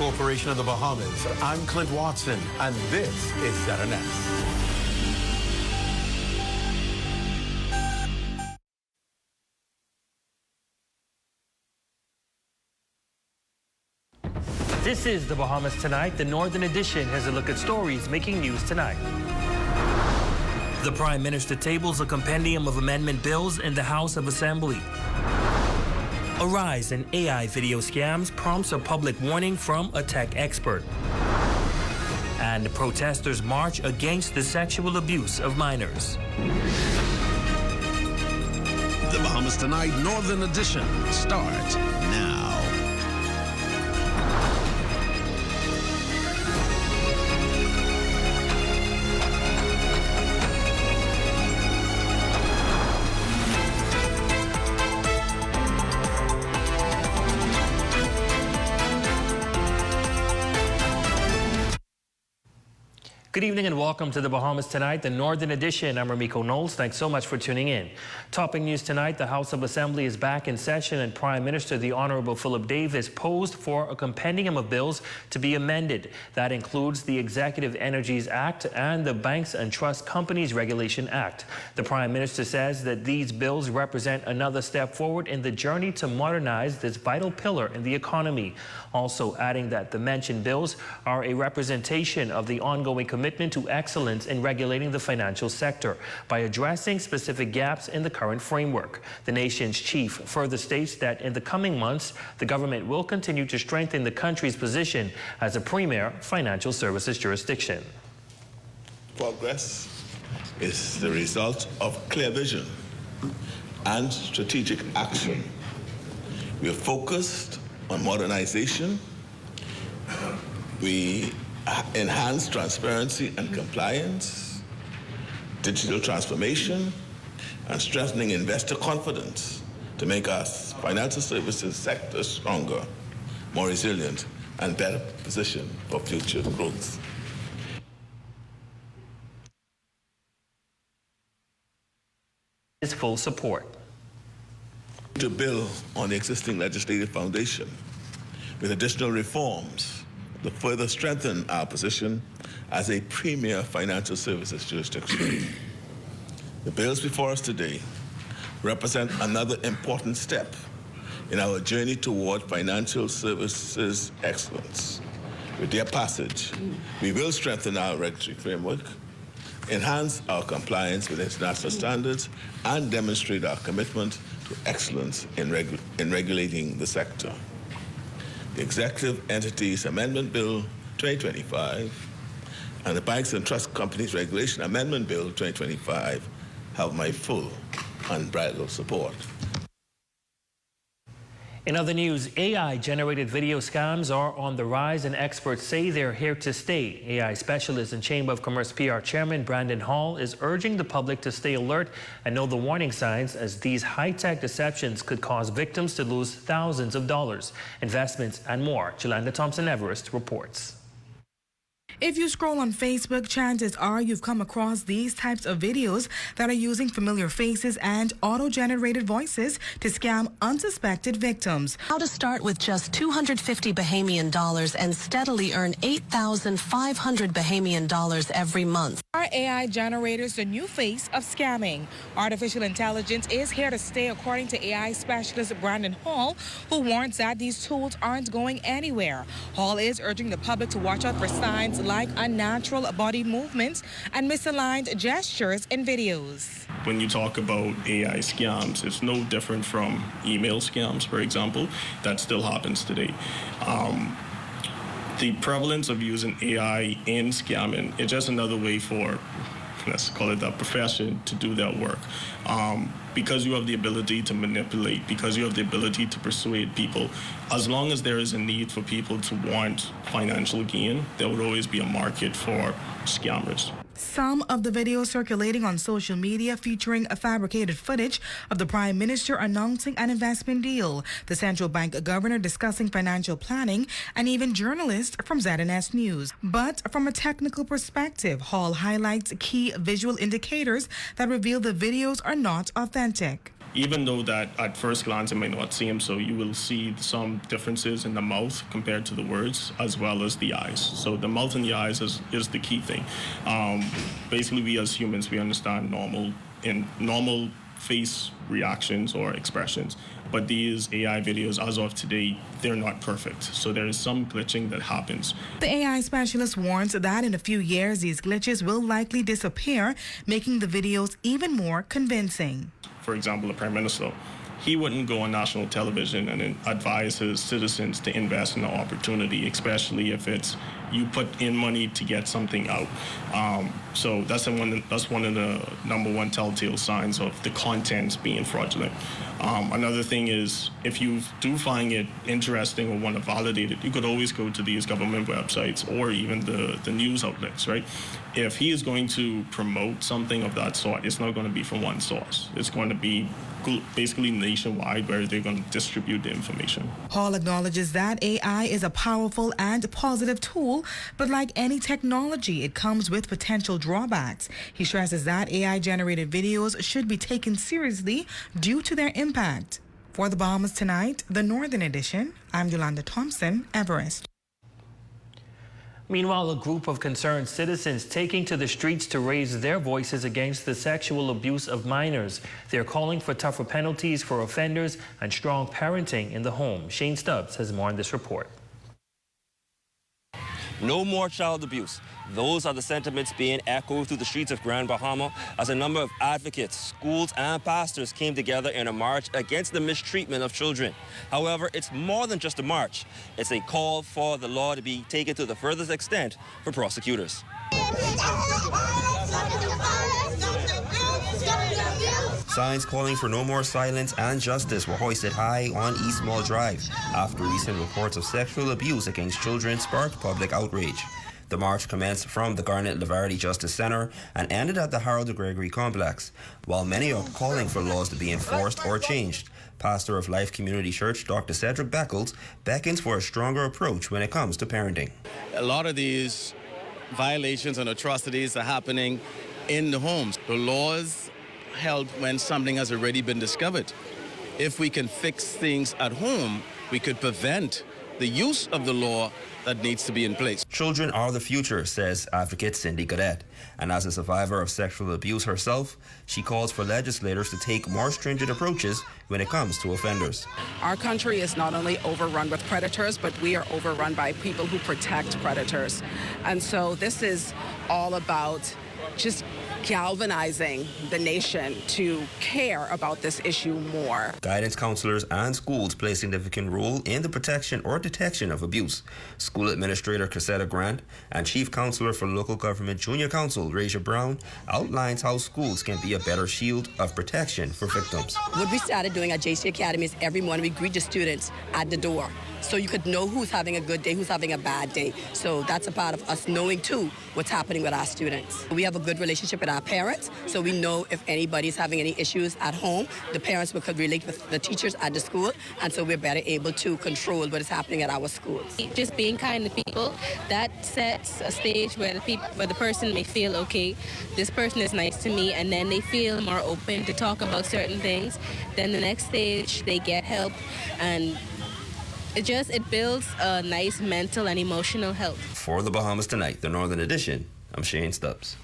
Corporation of the Bahamas. I'm Clint Watson, and this is ZNS. This is the Bahamas Tonight. The Northern Edition has a look at stories making news tonight. The Prime Minister tables a compendium of amendment bills in the House of Assembly. A rise in AI video scams prompts a public warning from a tech expert. And protesters march against the sexual abuse of minors. The Bahamas Tonight Northern Edition starts now. Good evening and welcome to the Bahamas Tonight, the Northern Edition. I'm Ramiko Knowles. Thanks so much for tuning in. Topping news tonight, the House of Assembly is back in session and Prime Minister the Honorable Philip Davis posed for a compendium of bills to be amended. That includes the Executive Energies Act and the Banks and Trust Companies Regulation Act. The Prime Minister says that these bills represent another step forward in the journey to modernize this vital pillar in the economy. Also adding that the mentioned bills are a representation of the ongoing commitment to excellence in regulating the financial sector by addressing specific gaps in the current framework. The nation's chief further states that in the coming months, the government will continue to strengthen the country's position as a premier financial services jurisdiction. Progress is the result of clear vision and strategic action. We are focused on modernization. We enhance transparency and compliance, digital transformation, and strengthening investor confidence to make our financial services sector stronger, more resilient, and better positioned for future growth. His full support. To build on the existing legislative foundation with additional reforms to further strengthen our position as a premier financial services jurisdiction. The bills before us today represent another important step in our journey toward financial services excellence. With their passage, we will strengthen our regulatory framework, enhance our compliance with international standards, and demonstrate our commitment to excellence in regulating the sector. The Executive Entities Amendment Bill 2025 and the Banks and Trust Companies Regulation Amendment Bill 2025 have my full unbridled support. In other news, AI-generated video scams are on the rise, and experts say they're here to stay. AI specialist and Chamber of Commerce PR Chairman Brandon Hall is urging the public to stay alert and know the warning signs, as these high-tech deceptions could cause victims to lose thousands of dollars, investments, and more. Jolanda Thompson-Everest reports. If you scroll on Facebook, chances are you've come across these types of videos that are using familiar faces and auto-generated voices to scam unsuspected victims. How to start with just $250 Bahamian and steadily earn $8,500 Bahamian every month. Are AI generators the new face of scamming? Artificial intelligence is here to stay, according to AI specialist Brandon Hall, who warns that these tools aren't going anywhere. Hall is urging the public to watch out for signs like unnatural body movements and misaligned gestures in videos. When you talk about AI scams, it's no different from email scams, for example. That still happens today. The prevalence of using AI in scamming is just another way for, let's call it that, profession to do that work. Because you have the ability to manipulate, because you have the ability to persuade people, as long as there is a need for people to want financial gain, there would always be a market for scammers. Some of the videos circulating on social media featuring a fabricated footage of the Prime Minister announcing an investment deal, the central bank governor discussing financial planning, and even journalists from ZNS News. But from a technical perspective, Hall highlights key visual indicators that reveal the videos are not authentic. even though that at first glance it may not seem so, you will see some differences in the mouth compared to the words, as well as the eyes. So the mouth and the eyes is the key thing. Basically, we as humans, we understand normal face reactions or expressions, but these AI videos, as of today, they're not perfect. So there is some glitching that happens. The AI specialist warns that in a few years, these glitches will likely disappear, making the videos even more convincing. For example, the Prime Minister, he wouldn't go on national television and advise his citizens to invest in an opportunity, especially if it's you put in money to get something out. So that's one of the number one telltale signs of the contents being fraudulent. Another thing is, if you do find it interesting or want to validate it, you could always go to these government websites or even the news outlets, right? If he is going to promote something of that sort, it's not going to be from one source. It's going to be basically nationwide where they're going to distribute the information. Hall acknowledges that AI is a powerful and positive tool, but like any technology, it comes with potential drawbacks. He stresses that AI-generated videos should be taken seriously due to their impact. For the Bahamas Tonight, the Northern Edition, I'm Yolanda Thompson, Everest. Meanwhile, a group of concerned citizens taking to the streets to raise their voices against the sexual abuse of minors. They're calling for tougher penalties for offenders and strong parenting in the home. Shane Stubbs has more on this report. No more child abuse. Those are the sentiments being echoed through the streets of Grand Bahama as a number of advocates, schools, and pastors came together in a march against the mistreatment of children. However, it's more than just a march. It's a call for the law to be taken to the furthest extent for prosecutors. Signs calling for no more silence and justice were hoisted high on East Mall Drive after recent reports of sexual abuse against children sparked public outrage. The march commenced from the Garnet Lavardi Justice Center and ended at the Harold de Gregory complex. While many are calling for laws to be enforced or changed, pastor of Life Community Church, Dr. Cedric Beckles, beckons for a stronger approach when it comes to parenting. A lot of these violations and atrocities are happening in the homes. The laws help when something has already been discovered. If we can fix things at home, we could prevent the use of the law that needs to be in place. Children are the future, says advocate Cindy Cadet. And as a survivor of sexual abuse herself, she calls for legislators to take more stringent approaches when it comes to offenders. Our country is not only overrun with predators, but we are overrun by people who protect predators. And so this is all about just galvanizing the nation to care about this issue more. Guidance counselors and schools play a significant role in the protection or detection of abuse. School Administrator Cassetta Grant and Chief Counselor for Local Government Junior Council, Raja Brown, outlines how schools can be a better shield of protection for victims. What we started doing at JC Academy is every morning we greet the students at the door, so you could know who's having a good day, who's having a bad day. So that's a part of us knowing, too, what's happening with our students. We have a good relationship with our parents, so we know if anybody's having any issues at home, the parents could relate with the teachers at the school, and so we're better able to control what is happening at our schools. Just being kind to people, that sets a stage where the person may feel, okay, this person is nice to me, and then they feel more open to talk about certain things. Then the next stage, they get help, and it builds a nice mental and emotional health. For the Bahamas Tonight, the Northern Edition, I'm Shane Stubbs.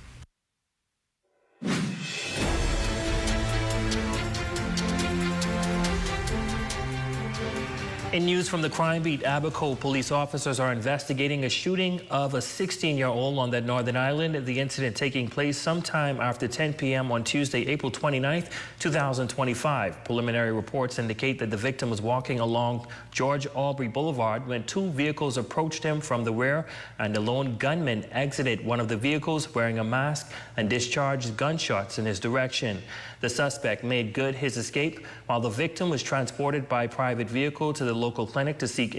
In news from the crime beat, Abaco police officers are investigating a shooting of a 16-year-old on that Northern Island. The incident taking place sometime after 10 p.m. on Tuesday, April 29th, 2025. Preliminary reports indicate that the victim was walking along George Aubrey Boulevard when two vehicles approached him from the rear, and the lone gunman exited one of the vehicles wearing a mask and discharged gunshots in his direction. The suspect made good his escape, while the victim was transported by private vehicle to the local clinic to seek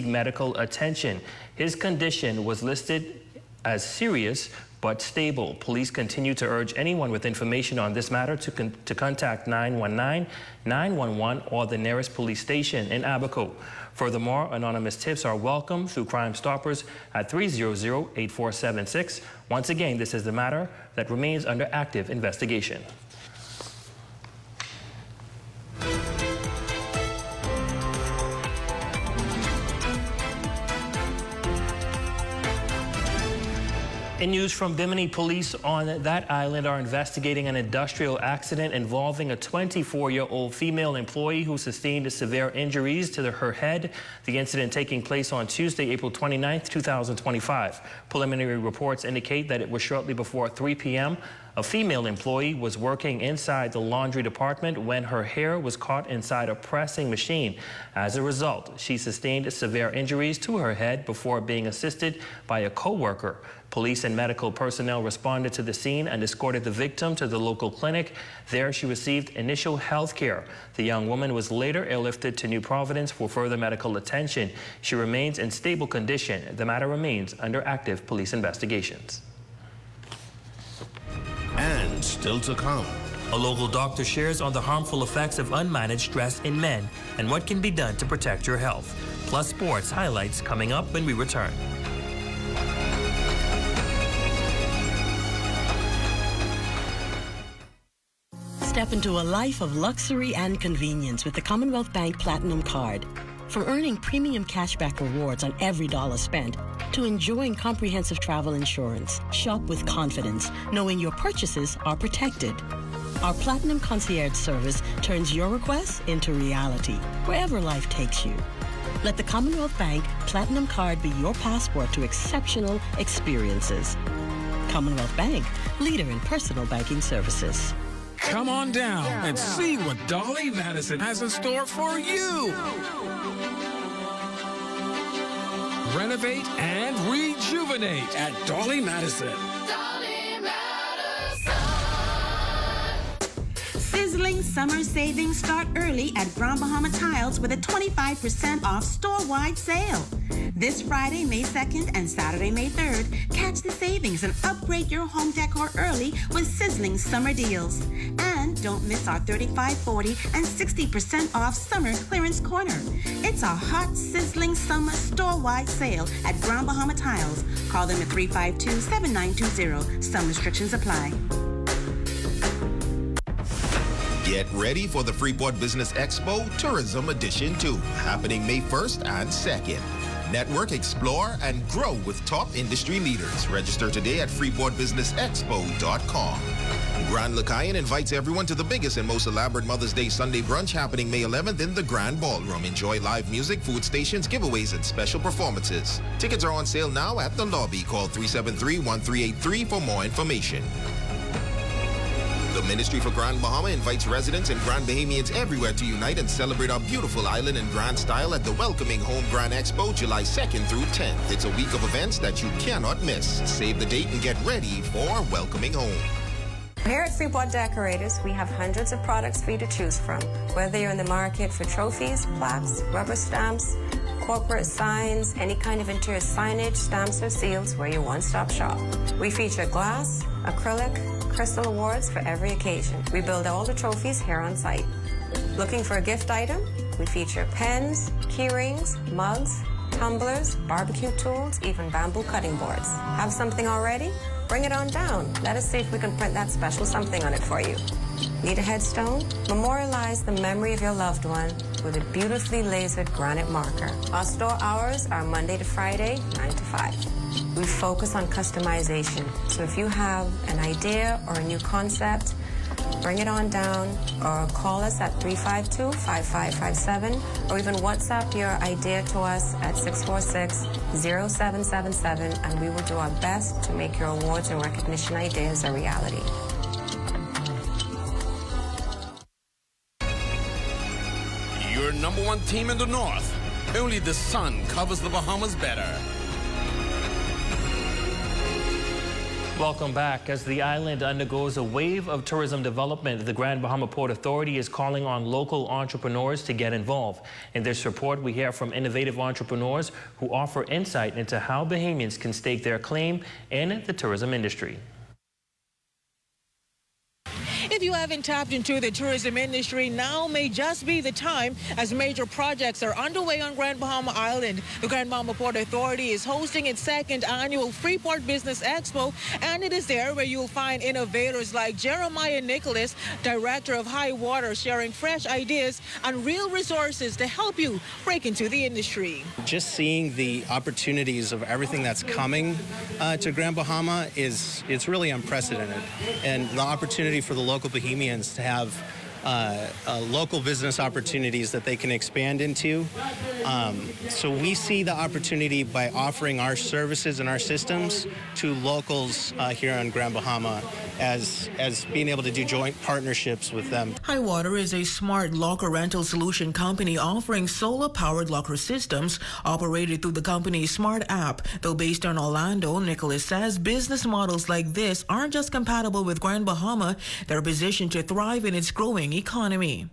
medical attention. His condition was listed as serious but stable. Police continue to urge anyone with information on this matter to contact 919, 911, or the nearest police station in Abaco. Furthermore, anonymous tips are welcome through Crime Stoppers at 300-8476. Once again, this is the matter that remains under active investigation. In news from Bimini, police on that island are investigating an industrial accident involving a 24-year-old female employee who sustained severe injuries to her head. The incident taking place on Tuesday, April 29, 2025. Preliminary reports indicate that it was shortly before 3 p.m. A female employee was working inside the laundry department when her hair was caught inside a pressing machine. As a result, she sustained severe injuries to her head before being assisted by a co-worker. Police and medical personnel responded to the scene and escorted the victim to the local clinic. There she received initial health care. The young woman was later airlifted to New Providence for further medical attention. She remains in stable condition. The matter remains under active police investigations. And still to come. A local doctor shares on the harmful effects of unmanaged stress in men and what can be done to protect your health. Plus sports highlights coming up when we return. Step into a life of luxury and convenience with the Commonwealth Bank Platinum Card. From earning premium cashback rewards on every dollar spent to enjoying comprehensive travel insurance, shop with confidence, knowing your purchases are protected. Our Platinum Concierge service turns your requests into reality, wherever life takes you. Let the Commonwealth Bank Platinum Card be your passport to exceptional experiences. Commonwealth Bank, leader in personal banking services. Come on down and see what Dolly Madison has in store for you. Renovate and rejuvenate at Dolly Madison. Sizzling summer savings start early at Grand Bahama Tiles with a 25% off store-wide sale. This Friday, May 2nd and Saturday, May 3rd, catch the savings and upgrade your home decor early with sizzling summer deals. And don't miss our 35%, 40%, and 60% off summer clearance corner. It's a hot, sizzling summer store-wide sale at Grand Bahama Tiles. Call them at 352-7920. Some restrictions apply. Get ready for the Freeport Business Expo Tourism Edition 2, happening May 1st and 2nd. Network, explore, and grow with top industry leaders. Register today at freeportbusinessexpo.com. Grand Lacayan invites everyone to the biggest and most elaborate Mother's Day Sunday brunch happening May 11th in the Grand Ballroom. Enjoy live music, food stations, giveaways, and special performances. Tickets are on sale now at the lobby. Call 373-1383 for more information. The Ministry for Grand Bahama invites residents and Grand Bahamians everywhere to unite and celebrate our beautiful island in grand style at the Welcoming Home Grand Expo, July 2nd through 10th. It's a week of events that you cannot miss. Save the date and get ready for Welcoming Home. Here at Freeport Decorators, we have hundreds of products for you to choose from. Whether you're in the market for trophies, plaques, rubber stamps, corporate signs, any kind of interior signage, stamps, or seals, we're your one-stop shop. We feature glass, acrylic, crystal awards for every occasion. We build all the trophies here on site. Looking for a gift item? We feature pens, key rings, mugs, tumblers, barbecue tools, even bamboo cutting boards. Have something already? Bring it on down. Let us see if we can print that special something on it for you. Need a headstone? Memorialize the memory of your loved one with a beautifully lasered granite marker. Our store hours are Monday to Friday, 9 to 5. We focus on customization. So if you have an idea or a new concept, bring it on down or call us at 352-5557 or even WhatsApp your idea to us at 646-0777 and we will do our best to make your awards and recognition ideas a reality. Your number one team in the North. Only the sun covers the Bahamas better. Welcome back. As the island undergoes a wave of tourism development, the Grand Bahama Port Authority is calling on local entrepreneurs to get involved. In this report, we hear from innovative entrepreneurs who offer insight into how Bahamians can stake their claim in the tourism industry. If you haven't tapped into the tourism industry, now may just be the time, as major projects are underway on Grand Bahama Island. The Grand Bahama Port Authority is hosting its second annual Freeport Business Expo, and it is there where you'll find innovators like Jeremiah Nicholas, Director of High Water, sharing fresh ideas and real resources to help you break into the industry. Just seeing the opportunities of everything that's coming to Grand Bahama it's really unprecedented, and the opportunity for the local Bahamians to have local business opportunities that they can expand into. So we see the opportunity by offering our services and our systems to locals here on Grand Bahama as being able to do joint partnerships with them. High Water is a smart locker rental solution company offering solar-powered locker systems operated through the company's smart app. Though based on Orlando, Nicholas says business models like this aren't just compatible with Grand Bahama, they're positioned to thrive in its growing economy.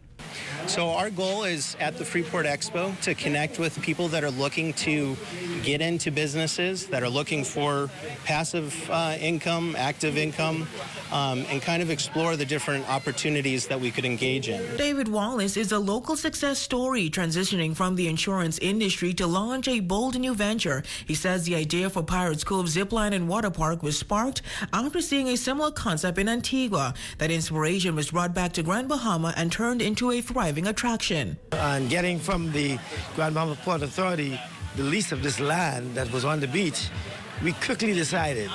So our goal is at the Freeport Expo to connect with people that are looking to get into businesses, that are looking for passive income, active income, and kind of explore the different opportunities that we could engage in. David Wallace is a local success story transitioning from the insurance industry to launch a bold new venture. He says the idea for Pirates Cove Zipline and Water Park was sparked after seeing a similar concept in Antigua. That inspiration was brought back to Grand Bahama and turned into a thriving attraction. And getting from the Grand Bahama Port Authority the lease of this land that was on the beach, we quickly decided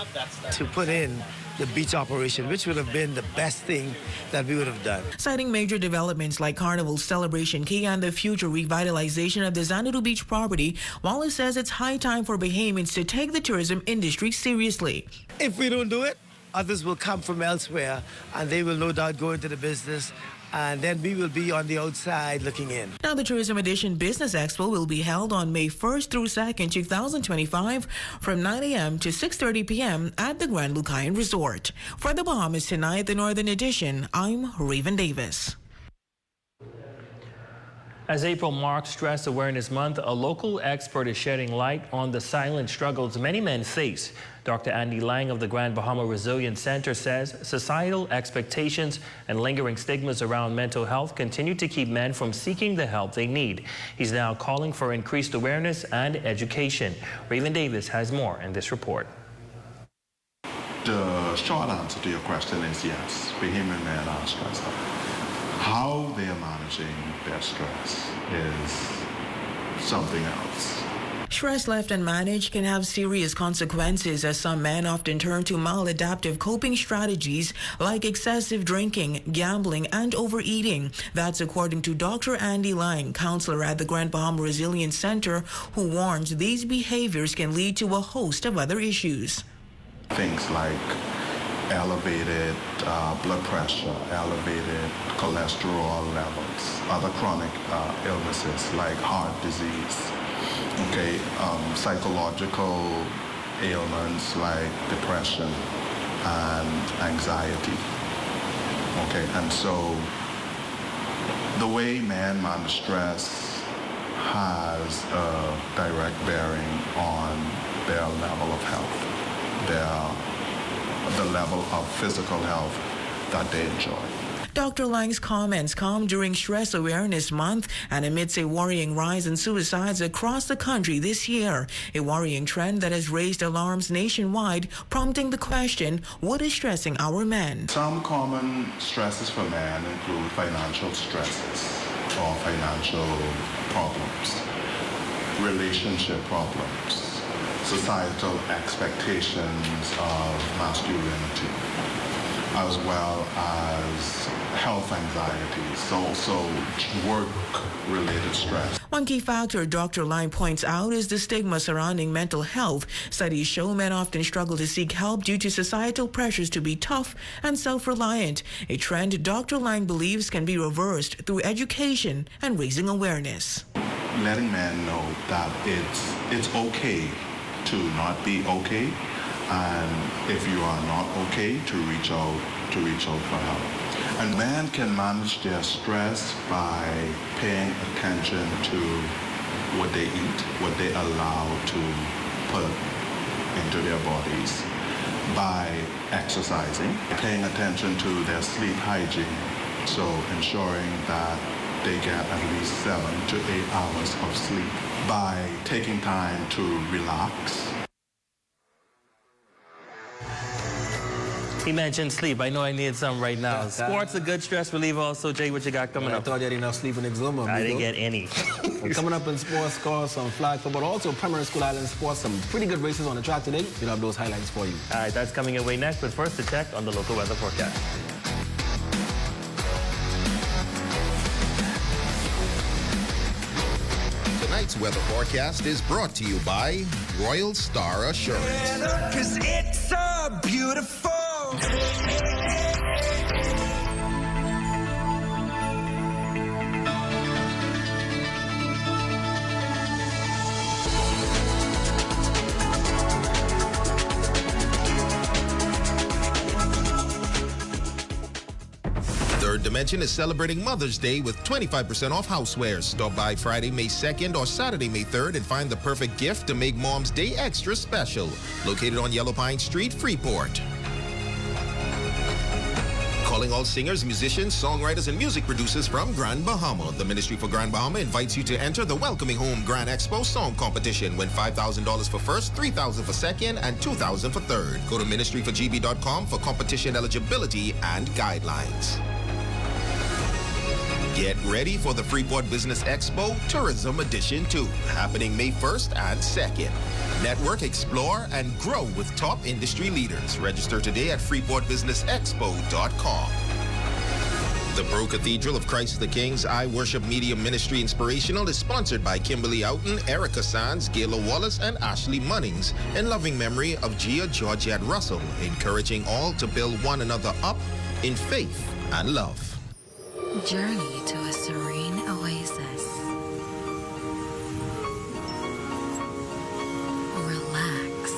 to put in the beach operation, which would have been the best thing that we would have done. Citing major developments like Carnival Celebration Key and the future revitalization of the Xanadu Beach property, Wallace says it's high time for Bahamians to take the tourism industry seriously. If we don't do it, others will come from elsewhere and they will no doubt go into the business, and then we will be on the outside looking in. Now, the Tourism Edition Business Expo will be held on May 1st through 2nd, 2025 from 9 a.m. to 6:30 p.m. at the Grand Lucayan Resort. For the Bahamas Tonight, the Northern Edition, I'm Raven Davis. As April marks Stress Awareness Month, a local expert is shedding light on the silent struggles many men face. Dr. Andy Lang of the Grand Bahama Resilience Center says societal expectations and lingering stigmas around mental health continue to keep men from seeking the help they need. He's now calling for increased awareness and education. Raven Davis has more in this report. The short answer to your question is yes, Bahamian men are stressed out. How they are managing their stress is something else. Stress left unmanaged can have serious consequences, as some men often turn to maladaptive coping strategies like excessive drinking, gambling, and overeating. That's according to Dr. Andy Lang, counselor at the Grand Bahama Resilience Center, who warns these behaviors can lead to a host of other issues. Things like elevated blood pressure, elevated cholesterol levels, other chronic illnesses like heart disease, psychological ailments like depression and anxiety. And so the way men manage stress has a direct bearing on their level of health, the level of physical health that they enjoy. Dr. Lang's comments come during Stress Awareness Month and amidst a worrying rise in suicides across the country this year, a worrying trend that has raised alarms nationwide, prompting the question, what is stressing our men? Some common stresses for men include financial stresses or financial problems, relationship problems, societal expectations of masculinity, as well as health anxieties, also work-related stress. One key factor Dr. Lang points out is the stigma surrounding mental health. Studies show men often struggle to seek help due to societal pressures to be tough and self-reliant, a trend Dr. Lang believes can be reversed through education and raising awareness. Letting men know that it's okay to not be okay, and if you are not okay, to reach out for help. And men can manage their stress by paying attention to what they eat, what they allow to put into their bodies. by exercising, paying attention to their sleep hygiene, so ensuring that they get at least 7 to 8 hours of sleep, by taking time to relax. He mentioned sleep. I know I need some right now. Sports a good stress reliever also. Jay, what you got coming up? I thought you had enough sleep in Exuma. I didn't get any. Coming up in sports, scores, some flag football, also Primary School Island sports, some pretty good races on the track today. We'll have those highlights for you. All right, that's coming your way next, but first a check on the local weather forecast. Tonight's weather forecast is brought to you by Royal Star Assurance. 'Cause it's so beautiful. Third Dimension is celebrating Mother's Day with 25% off housewares. Stop by Friday, May 2nd or Saturday, May 3rd and find the perfect gift to make Mom's Day extra special. Located on Yellow Pine Street, Freeport. Calling all singers, musicians, songwriters, and music producers from Grand Bahama. The Ministry for Grand Bahama invites you to enter the Welcoming Home Grand Expo Song Competition. Win $5,000 for first, $3,000 for second, and $2,000 for third. Go to ministryforgb.com for competition eligibility and guidelines. Get ready for the Freeport Business Expo Tourism Edition 2, happening May 1st and 2nd. Network, explore, and grow with top industry leaders. Register today at freeportbusinessexpo.com. The Pro Cathedral of Christ the King's I Worship Media Ministry Inspirational is sponsored by Kimberly Outen, Erica Sands, Gayla Wallace, and Ashley Munnings, in loving memory of Gia Georgette Russell, encouraging all to build one another up in faith and love. Journey to a serene oasis. Relax.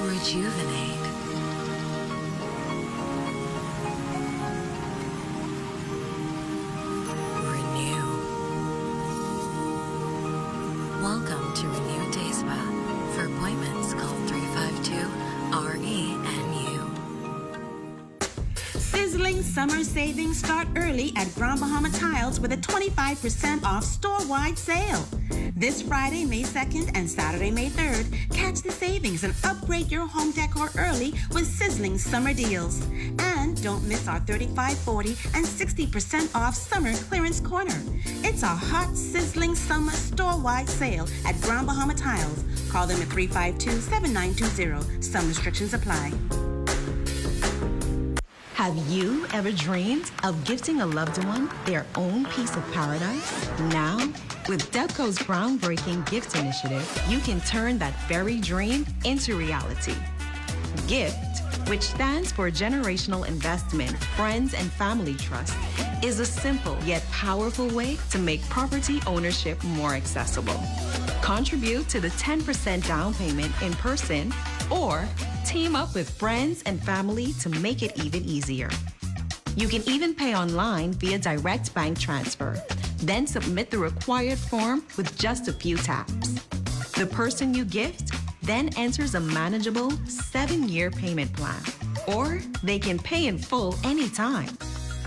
Rejuvenate. Renew. Welcome to Renew Day Spa. For appointments, call 352-RENU. Sizzling summer savings start early at Grand Bahama Tiles with a 25% off store-wide sale. This Friday, May 2nd and Saturday, May 3rd, catch the savings and upgrade your home decor early with sizzling summer deals. And don't miss our 35%, 40%, and 60% off summer clearance corner. It's a hot, sizzling summer store-wide sale at Grand Bahama Tiles. Call them at 352-7920. Some restrictions apply. Have you ever dreamed of gifting a loved one their own piece of paradise? Now, with Debco's groundbreaking gift initiative, you can turn that very dream into reality. GIFT, which stands for Generational Investment, Friends and Family Trust, is a simple yet powerful way to make property ownership more accessible. Contribute to the 10% down payment in person or team up with friends and family to make it even easier. You can even pay online via direct bank transfer, then submit the required form with just a few taps. The person you gift then enters a manageable 7-year payment plan, or they can pay in full anytime.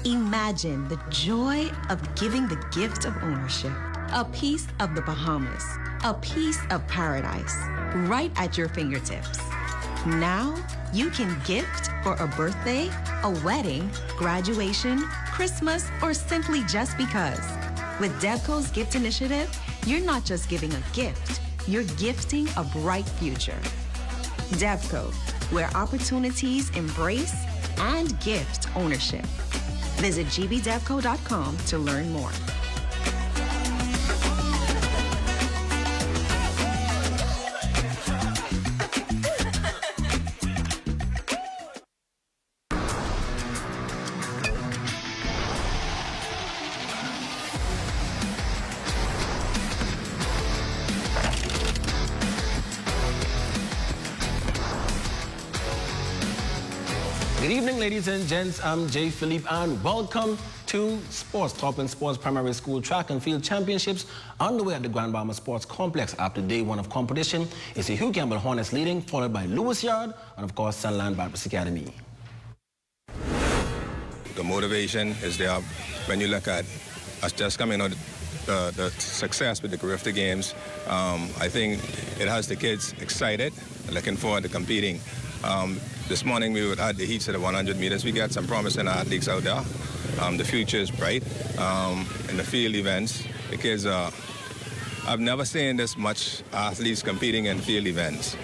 Imagine the joy of giving the gift of ownership, a piece of the Bahamas, a piece of paradise, right at your fingertips. Now, you can gift for a birthday, a wedding, graduation, Christmas, or simply just because. With Debco's Gift Initiative, you're not just giving a gift, you're gifting a bright future. Debco, where opportunities embrace and gift ownership. Visit gbdebco.com to learn more. Good evening, ladies and gents. I'm Jay Philippe, and welcome 2 sports Topping Sports Primary School Track and Field Championships underway at the Grand Bahamas Sports Complex. After day 1 of competition, it's the Hugh Campbell Hornets leading, followed by Lewis Yard and, of course, Sunland Baptist Academy. The motivation is there when you look at us just coming out the success with the Carifta Games. I think it has the kids excited, looking forward to competing. This morning we would add the heats at the 100 meters. We got some promising athletes out there. The future is bright. In the field events, the kids are... I've never seen this much athletes competing in field events.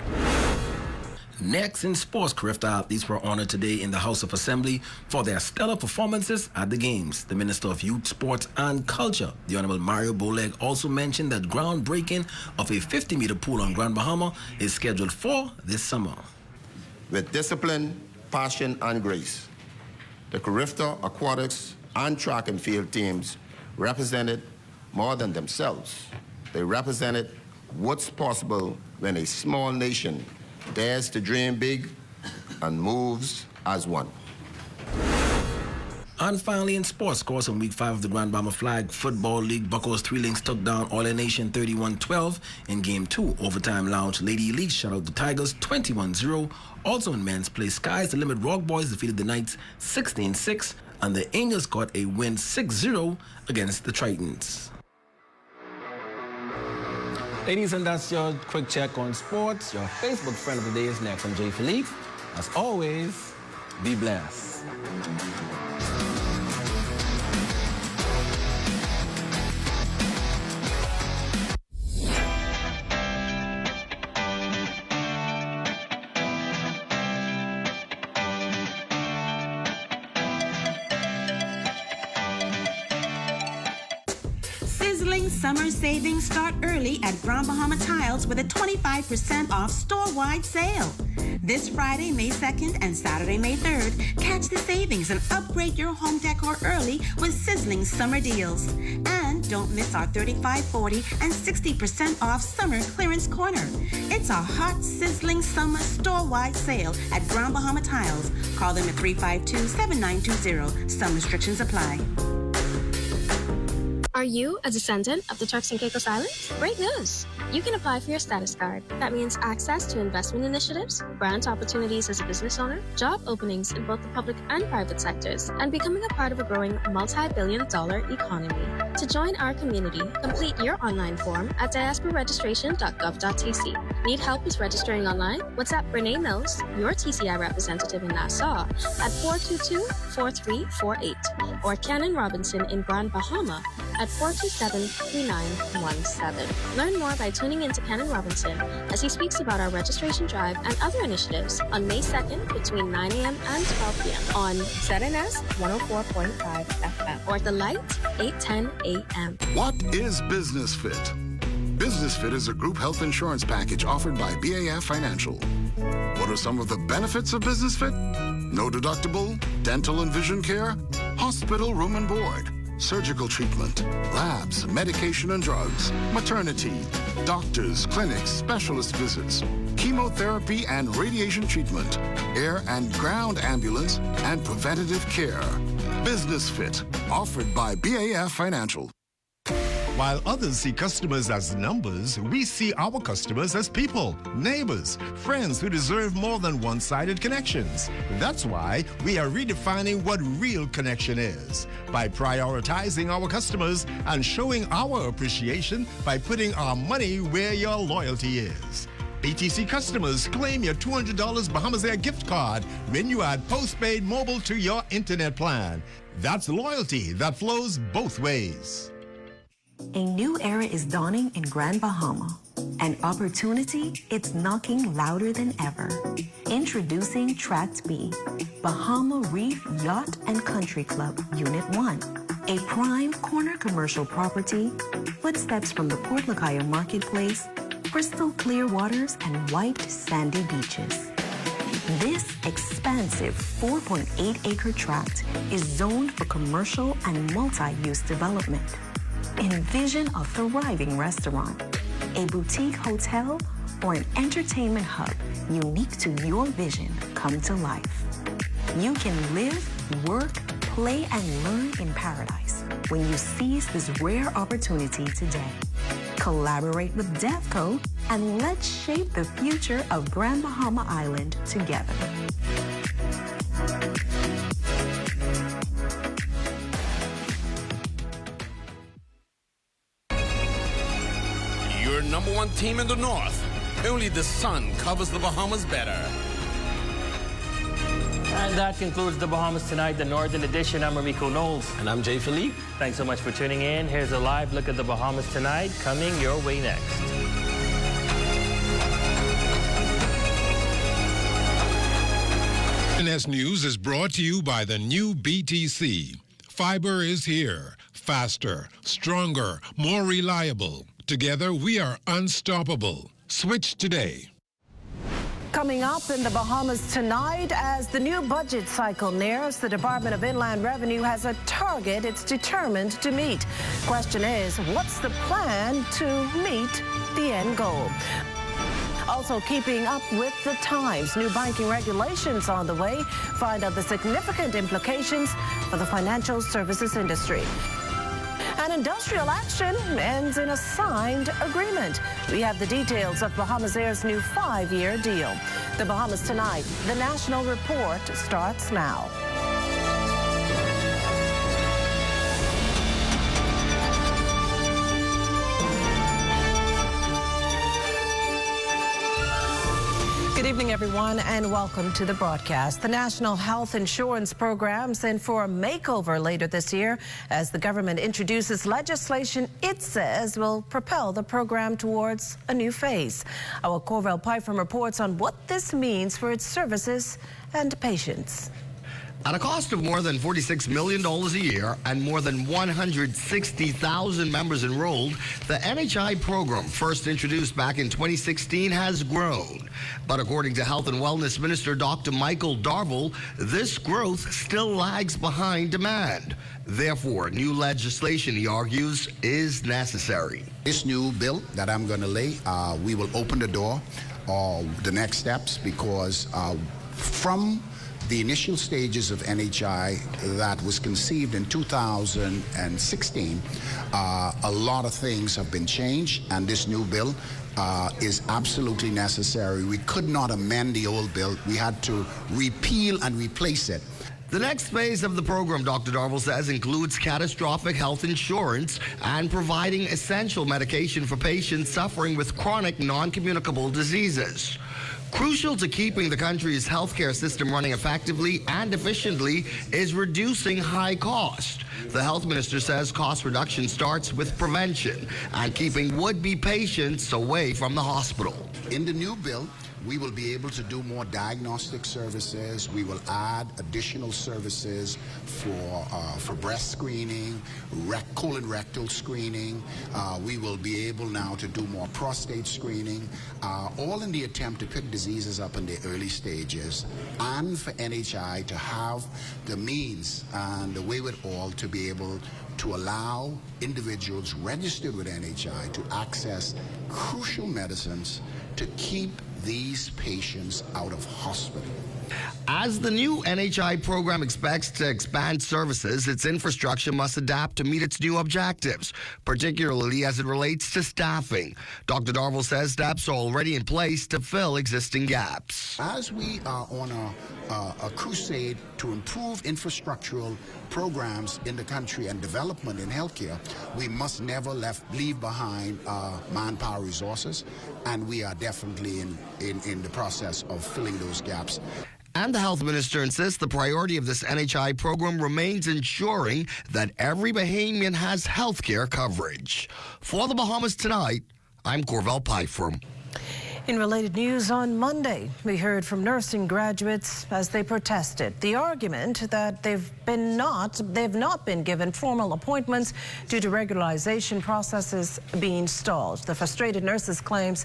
Next in sports, Carifta athletes were honored today in the House of Assembly for their stellar performances at the Games. The Minister of Youth, Sports and Culture, the Honorable Mario Boleg, also mentioned that groundbreaking of a 50-meter pool on Grand Bahama is scheduled for this summer. With discipline, passion and grace, the Carifta Aquatics and Track and Field teams represented more than themselves. They represented what's possible when a small nation dares to dream big and moves as one. And finally, in sports, scores in Week 5 of the Grand Bahama Flag Football League, Buccos Three Links took down Oiler Nation 31-12 in Game 2. Overtime Lounge Lady Elite shut out the Tigers 21-0. Also in men's play, Skies the Limit Rock Boys defeated the Knights 16-6, and the Angels got a win 6-0 against the Tritons. Ladies, and that's your quick check on sports. Your Facebook friend of the day is next. I'm Jay Philippe. As always, be blessed. Summer savings start early at Grand Bahama Tiles with a 25% off store-wide sale. This Friday, May 2nd and Saturday, May 3rd, catch the savings and upgrade your home decor early with sizzling summer deals. And don't miss our 35%, 40%, and 60% off summer clearance corner. It's a hot, sizzling summer store-wide sale at Grand Bahama Tiles. Call them at 352-7920. Some restrictions apply. Are you a descendant of the Turks and Caicos Islands? Great news! You can apply for your status card. That means access to investment initiatives, grant opportunities as a business owner, job openings in both the public and private sectors, and becoming a part of a growing multi-billion-dollar economy. To join our community, complete your online form at diasporaregistration.gov.tc. Need help with registering online? WhatsApp Renee Mills, your TCI representative in Nassau, at 422-4348, or Cannon Robinson in Grand Bahama at 427-3917. Learn more by tuning in to Cannon Robinson as he speaks about our registration drive and other initiatives on May 2nd between 9 a.m. and 12 p.m. on ZNS 104.5 FM or The Light 8:10 a.m. What is Business Fit? Business Fit is a group health insurance package offered by BAF Financial. What are some of the benefits of Business Fit? No deductible, dental and vision care, hospital room and board, surgical treatment, labs, medication and drugs, maternity, doctors, clinics, specialist visits, chemotherapy and radiation treatment, air and ground ambulance, and preventative care. Business Fit, offered by BAF Financial. While others see customers as numbers, we see our customers as people, neighbors, friends who deserve more than one-sided connections. That's why we are redefining what real connection is by prioritizing our customers and showing our appreciation by putting our money where your loyalty is. BTC customers, claim your $200 Bahamas Air gift card when you add postpaid mobile to your internet plan. That's loyalty that flows both ways. A new era is dawning in Grand Bahama. An opportunity, it's knocking louder than ever. Introducing Tract B, Bahama Reef Yacht and Country Club, Unit 1. A prime corner commercial property, footsteps from the Port Lacaya Marketplace, crystal clear waters and white sandy beaches. This expansive 4.8-acre tract is zoned for commercial and multi-use development. Envision a thriving restaurant, a boutique hotel, or an entertainment hub unique to your vision come to life. You can live, work, play and learn in paradise when you seize this rare opportunity today. Collaborate with DevCo and let's shape the future of Grand Bahama Island together. Your number one team in the north. Only the sun covers the Bahamas better. And that concludes the Bahamas Tonight, the Northern Edition. I'm Ramiko Knowles. And I'm Jay Philippe. Thanks so much for tuning in. Here's a live look at the Bahamas Tonight, coming your way next. NS News is brought to you by the new BTC. Fiber is here. Faster, stronger, more reliable. Together, we are unstoppable. Switch today. Coming up in the Bahamas Tonight, as the new budget cycle nears, the Department of Inland Revenue has a target it's determined to meet. Question is, what's the plan to meet the end goal? Also keeping up with the times, new banking regulations on the way. Find out the significant implications for the financial services industry. And industrial action ends in a signed agreement. We have the details of Bahamas Air's new 5-year deal. The Bahamas Tonight, the National Report starts now. Good evening, everyone, and welcome to the broadcast. The National Health Insurance Program's in for a makeover later this year as the government introduces legislation it says will propel the program towards a new phase. Our Corvell Python reports on what this means for its services and patients. At a cost of more than $46 million a year and more than 160,000 members enrolled, the NHI program, first introduced back in 2016, has grown. But according to Health and Wellness Minister Dr. Michael Darville, this growth still lags behind demand. Therefore, new legislation, he argues, is necessary. This new bill that I'm going to lay, we will open the door, the next steps, because from the initial stages of NHI that was conceived in 2016, a lot of things have been changed, and this new bill is absolutely necessary. We could not amend the old bill. We had to repeal and replace it. The next phase of the program, Dr. Darville says, includes catastrophic health insurance and providing essential medication for patients suffering with chronic non-communicable diseases. Crucial to keeping the country's healthcare system running effectively and efficiently is reducing high cost. The health minister says cost reduction starts with prevention and keeping would-be patients away from the hospital. In the new bill, we will be able to do more diagnostic services. We will add additional services for breast screening, colon rectal screening. We will be able now to do more prostate screening, all in the attempt to pick diseases up in the early stages, and for NHI to have the means and the wherewithal to be able to allow individuals registered with NHI to access crucial medicines to keep these patients out of hospital. As the new NHI program expects to expand services, its infrastructure must adapt to meet its new objectives, particularly as it relates to staffing. Dr. Darville says steps are already in place to fill existing gaps. As we are on a crusade to improve infrastructural programs in the country and development in healthcare, we must never leave behind manpower resources, and we are definitely in the process of filling those gaps. And the health minister insists the priority of this NHI program remains ensuring that every Bahamian has health care coverage. For the Bahamas Tonight, I'm Corvell Python. In related news, on Monday, we heard from nursing graduates as they protested. The argument that they've not been given formal appointments due to regularization processes being stalled. The frustrated nurses claim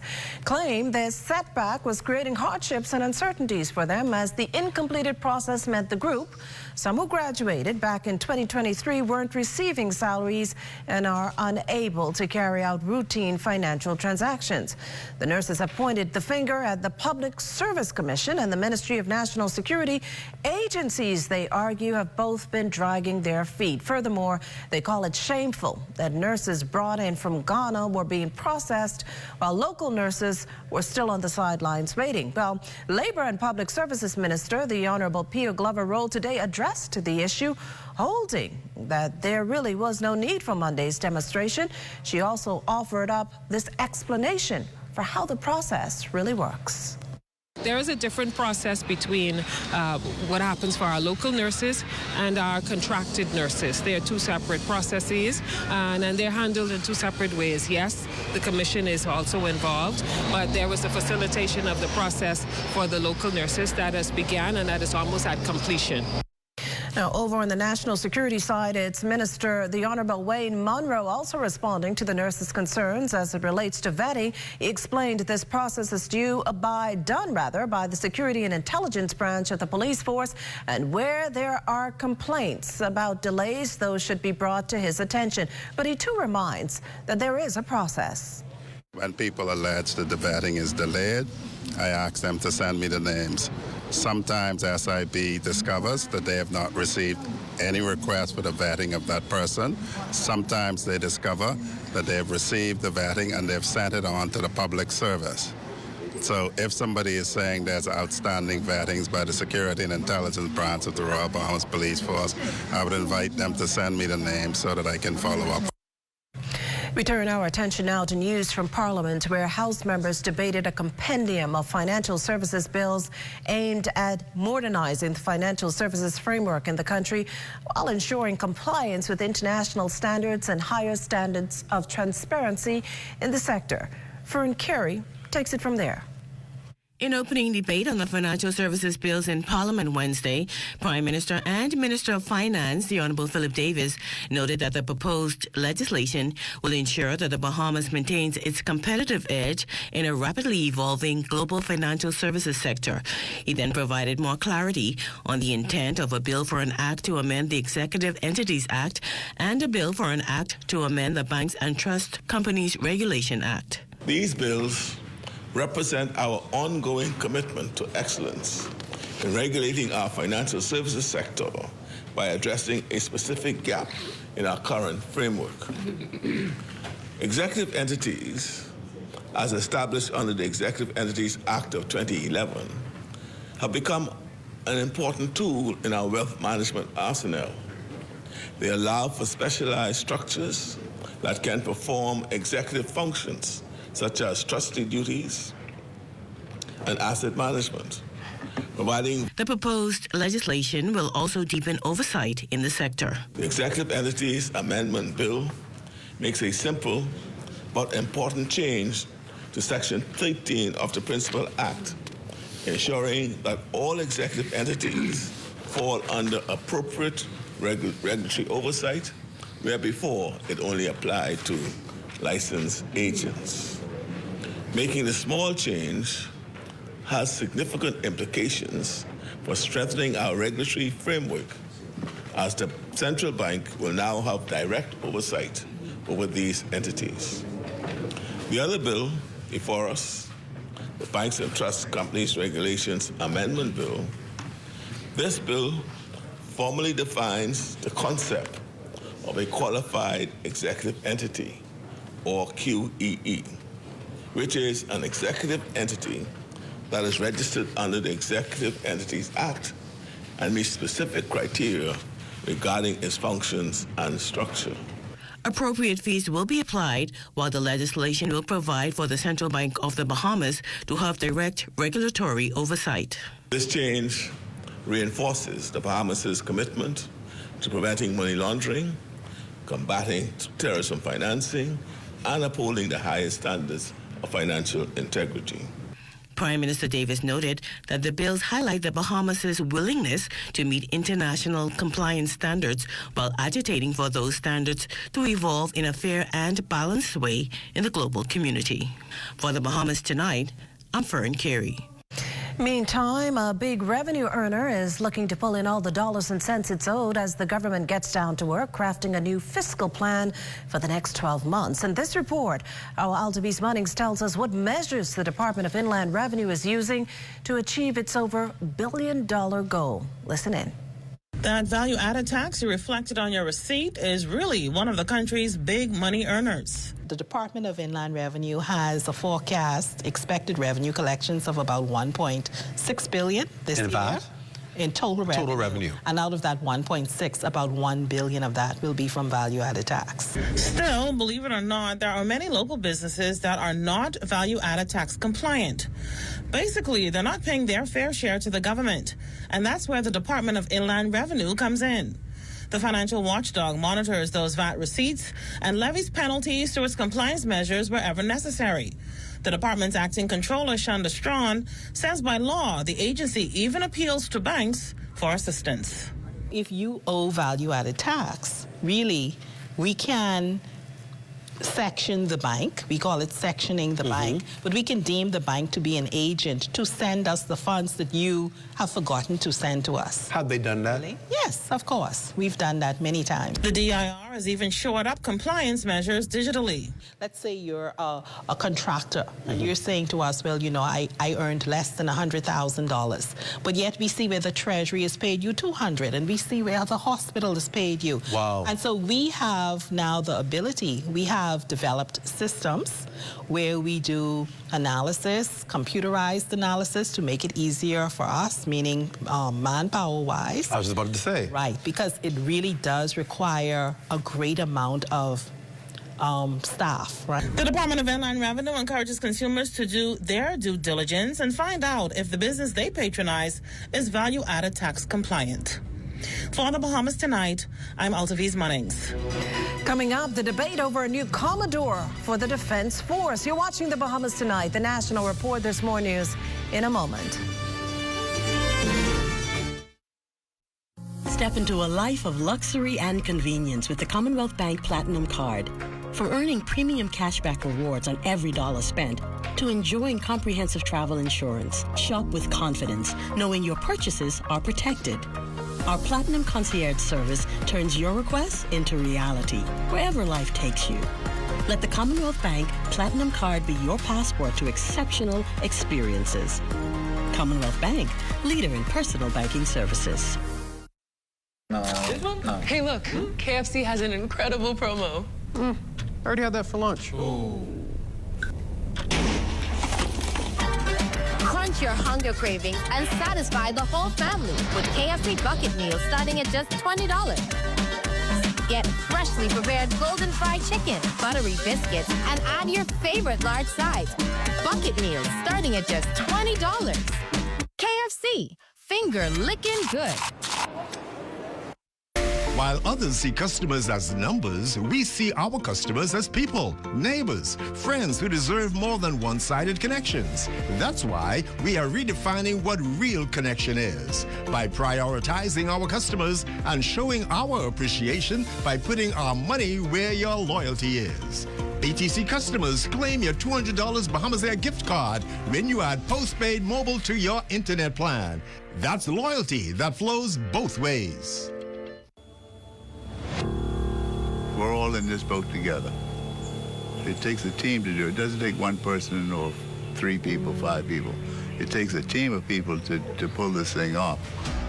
their setback was creating hardships and uncertainties for them, as the incompleted process meant the group, some who graduated back in 2023, weren't receiving salaries and are unable to carry out routine financial transactions. The nurses have pointed pointed the finger at the Public Service Commission and the Ministry of National Security. Agencies, they argue, have both been dragging their feet. Furthermore, they call it shameful that nurses brought in from Ghana were being processed while local nurses were still on the sidelines waiting. Well, Labor and Public Services Minister, the Honorable Pio Glover-Roll, today addressed the issue, holding that there really was no need for Monday's demonstration. She also offered up this explanation for how the process really works. There is a different process between what happens for our local nurses and our contracted nurses. They are two separate processes, and they're handled in two separate ways. Yes, the commission is also involved, but there was a facilitation of the process for the local nurses that has begun and that is almost at completion. Now, over on the national security side, it's Minister, the Honorable Wayne Munro, also responding to the nurses' concerns as it relates to vetting. He explained this process is done by the Security and Intelligence Branch of the police force, and where there are complaints about delays, those should be brought to his attention. But he too reminds that there is a process. When people allege that the vetting is delayed, I ask them to send me the names. Sometimes SIB discovers that they have not received any request for the vetting of that person. Sometimes they discover that they have received the vetting and they've sent it on to the public service. So if somebody is saying there's outstanding vettings by the Security and Intelligence Branch of the Royal Bahamas Police Force, I would invite them to send me the names so that I can follow up. We turn our attention now to news from Parliament, where House members debated a compendium of financial services bills aimed at modernizing the financial services framework in the country while ensuring compliance with international standards and higher standards of transparency in the sector. Fern Carey takes it from there. In opening debate on the financial services bills in Parliament Wednesday, Prime Minister and Minister of Finance, the Honourable Philip Davis, noted that the proposed legislation will ensure that the Bahamas maintains its competitive edge in a rapidly evolving global financial services sector. He then provided more clarity on the intent of a bill for an act to amend the Executive Entities Act and a bill for an act to amend the Banks and Trust Companies Regulation Act. These bills represent our ongoing commitment to excellence in regulating our financial services sector by addressing a specific gap in our current framework. Executive entities, as established under the Executive Entities Act of 2011, have become an important tool in our wealth management arsenal. They allow for specialized structures that can perform executive functions such as trustee duties and asset management, providing... The proposed legislation will also deepen oversight in the sector. The Executive Entities Amendment Bill makes a simple but important change to Section 13 of the Principal Act, ensuring that all executive entities fall under appropriate regulatory oversight, where before it only applied to licensed agents. Making the small change has significant implications for strengthening our regulatory framework, as the central bank will now have direct oversight over these entities. The other bill before us, the Banks and Trust Companies Regulations Amendment Bill, this bill formally defines the concept of a qualified executive entity, or QEE, which is an executive entity that is registered under the Executive Entities Act and meets specific criteria regarding its functions and structure. Appropriate fees will be applied, while the legislation will provide for the Central Bank of the Bahamas to have direct regulatory oversight. This change reinforces the Bahamas' commitment to preventing money laundering, combating terrorism financing, and upholding the highest standards of financial integrity. Prime Minister Davis noted that the bills highlight the Bahamas' willingness to meet international compliance standards while agitating for those standards to evolve in a fair and balanced way in the global community. For the Bahamas Tonight, I'm Fern Carey. Meantime, a big revenue earner is looking to pull in all the dollars and cents it's owed as the government gets down to work crafting a new fiscal plan for the next 12 months. In this report, our Altavis Munnings tells us what measures the Department of Inland Revenue is using to achieve its over $1 billion goal. Listen in. That value-added tax you reflected on your receipt is really one of the country's big money earners. The Department of Inland Revenue has a forecast expected revenue collections of about $1.6 billion this year. In total revenue. And out of that 1.6, about $1 billion of that will be from value-added tax. Still, believe it or not, there are many local businesses that are not value-added tax compliant. Basically, they're not paying their fair share to the government, and that's where the Department of Inland Revenue comes in. The financial watchdog monitors those VAT receipts and levies penalties through its compliance measures wherever necessary. The department's acting controller, Shanda Strawn, says by law the agency even appeals to banks for assistance. If you owe value-added tax, really, we can section the bank. We call it sectioning the bank, but we can deem the bank to be an agent to send us the funds that you have forgotten to send to us. Have they done that? Yes, of course. We've done that many times. The DIR has even shored up compliance measures digitally. Let's say you're a contractor and you're saying to us, well, you know, I earned less than $100,000, but yet we see where the Treasury has paid you $200,000 and we see where the hospital has paid you. Wow. And so we have now the ability, we have developed systems where we do analysis, computerized analysis to make it easier for us, meaning manpower-wise. I was about to say. Right, because it really does require a great amount of staff, right? The Department of Inland Revenue encourages consumers to do their due diligence and find out if the business they patronize is value-added tax compliant. For the Bahamas Tonight, I'm Altavis Munnings. Coming up, the debate over a new Commodore for the Defense Force. You're watching the Bahamas Tonight, the National Report. There's more news in a moment. Step into a life of luxury and convenience with the Commonwealth Bank Platinum Card. From earning premium cashback rewards on every dollar spent to enjoying comprehensive travel insurance, shop with confidence, knowing your purchases are protected. Our Platinum Concierge service turns your requests into reality, wherever life takes you. Let the Commonwealth Bank Platinum Card be your passport to exceptional experiences. Commonwealth Bank, leader in personal banking services. Hey, look, KFC has an incredible promo. I already had that for lunch. Crunch your hunger cravings and satisfy the whole family with KFC bucket meals starting at just $20. Get freshly prepared golden fried chicken, buttery biscuits, and add your favorite large size. Bucket meals starting at just $20. KFC, finger licking good. While others see customers as numbers, we see our customers as people, neighbors, friends who deserve more than one-sided connections. That's why we are redefining what real connection is by prioritizing our customers and showing our appreciation by putting our money where your loyalty is. BTC customers, claim your $200 Bahamas Air gift card when you add postpaid mobile to your internet plan. That's loyalty that flows both ways. We're all in this boat together. It takes a team to do it. It doesn't take one person or 3 people, 5 people. It takes a team of people to pull this thing off.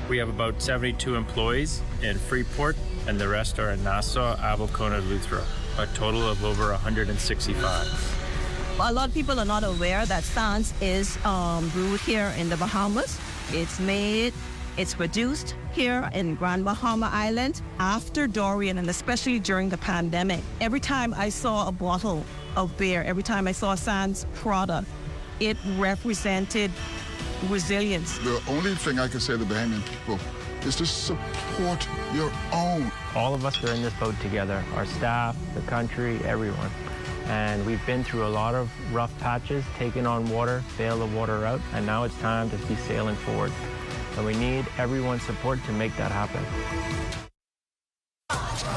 We have about 72 employees in Freeport, and the rest are in Nassau, Abel-Kona, Luthra, a total of over 165. A lot of people are not aware that Sans is brewed here in the Bahamas. It's produced here in Grand Bahama Island after Dorian, and especially during the pandemic. Every time I saw a bottle of beer, every time I saw a Sans product, it represented resilience. The only thing I can say to the Bahamian people is to support your own. All of us are in this boat together, our staff, the country, everyone. And we've been through a lot of rough patches, taken on water, bail the water out, and now it's time to be sailing forward. And we need everyone's support to make that happen.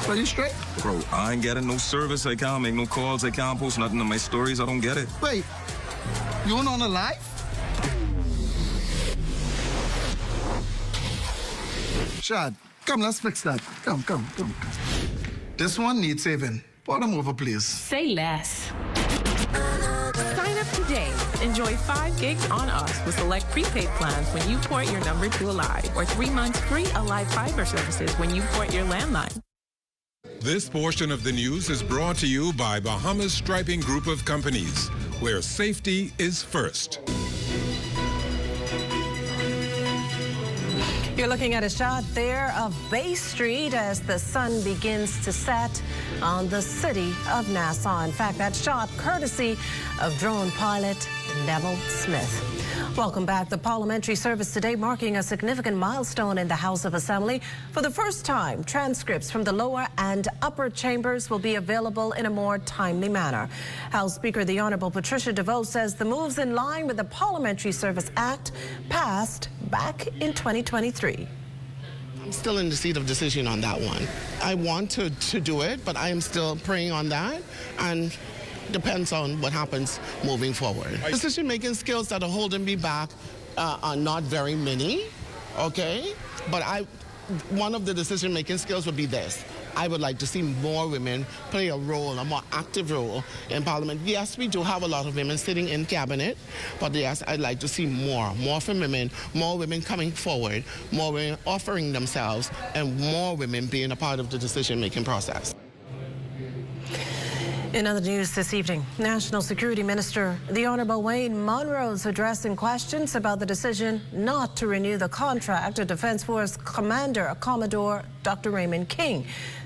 Are you straight? Bro, I ain't getting no service. I can't make no calls. I can't post nothing on my stories. I don't get it. Wait, you on a live? Shad, come, let's fix that. Come. This one needs saving. Pour them over, please. Say less. Sign up today. Enjoy 5 gigs on us with select prepaid plans when you port your number to Alive, or 3 months free Alive fiber services when you port your landline. This portion of the news is brought to you by Bahamas Striping Group of Companies, where safety is first. You're looking at a shot there of Bay Street as the sun begins to set on the city of Nassau. In fact, that shot courtesy of drone pilot Neville Smith. Welcome back. The Parliamentary service today marking a significant milestone in the House of Assembly. For the first time, transcripts from the lower and upper chambers will be available in a more timely manner. House Speaker the Honourable Patricia DeVoe says the move's in line with the Parliamentary Service Act passed back in 2023. I'm still in the seat of decision on that one. I want to do it, but I am still praying on that, and depends on what happens moving forward. Decision-making skills that are holding me back are not very many, okay? But one of the decision-making skills would be this. I would like to see more women play a role, a more active role in Parliament. Yes, we do have a lot of women sitting in cabinet, but yes, I'd like to see more from women, more women coming forward, more women offering themselves, and more women being a part of the decision-making process. In other news this evening, National Security Minister the Honourable Wayne Munro is addressing questions about the decision not to renew the contract of Defence Force Commander Commodore Dr. Raymond King.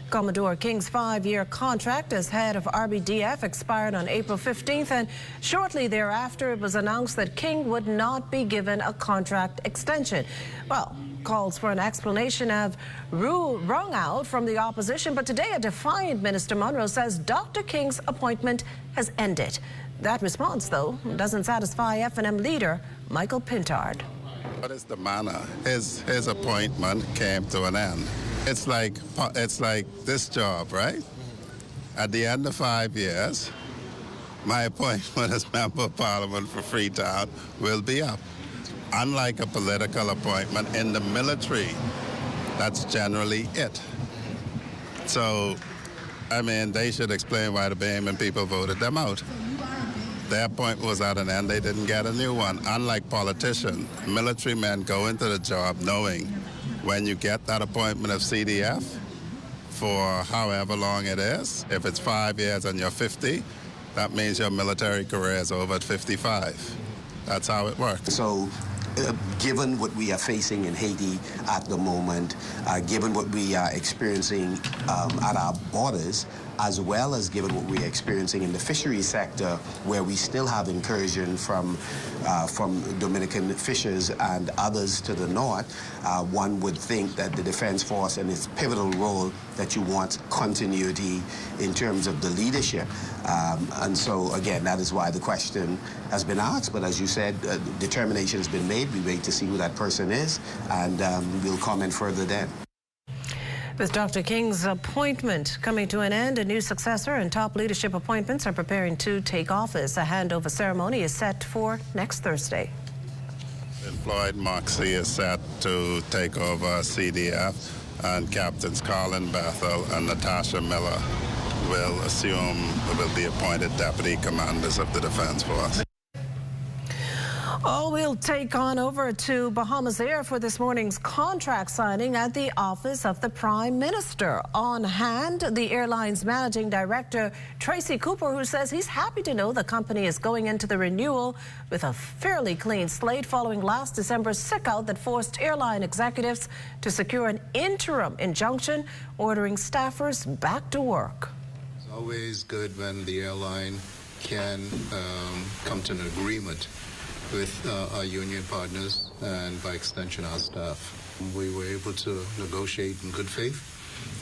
Commodore King's 5-year contract as head of RBDF expired on April 15th, and shortly thereafter it was announced that King would not be given a contract extension. Well, calls for an explanation have rung out from the opposition, but today a defiant Minister Munro says Dr. King's appointment has ended. That response, though, doesn't satisfy F&M leader Michael Pintard. What is the manner? His appointment came to an end. It's like this job, right? At the end of 5 years, my appointment as Member of Parliament for Freetown will be up. Unlike a political appointment in the military, that's generally it. So, I mean, they should explain why the Bahamian people voted them out. Their appointment was at an end, they didn't get a new one. Unlike politicians, military men go into the job knowing when you get that appointment of CDF for however long it is, if it's 5 years and you're 50, that means your military career is over at 55. That's how it works. So, given what we are facing in Haiti at the moment, given what we are experiencing at our borders, as well as given what we are experiencing in the fisheries sector, where we still have incursion from Dominican fishers and others to the north, one would think that the Defense Force and its pivotal role, that you want continuity in terms of the leadership. And so, again, that is why the question has been asked. But as you said, determination has been made. We wait to see who that person is, and we'll comment further then. With Dr. King's appointment coming to an end, a new successor and top leadership appointments are preparing to take office. A handover ceremony is set for next Thursday. Floyd Moxie is set to take over CDF, and Captains Colin Bethel and Natasha Miller will be appointed deputy commanders of the Defense Force. Oh, we'll take on over to Bahamas Air for this morning's contract signing at the office of the Prime Minister. On hand, the airline's managing director, Tracy Cooper, who says he's happy to know the company is going into the renewal with a fairly clean slate following last December's sickout that forced airline executives to secure an interim injunction ordering staffers back to work. It's always good when the airline can come to an agreement with our union partners and by extension our staff. We were able to negotiate in good faith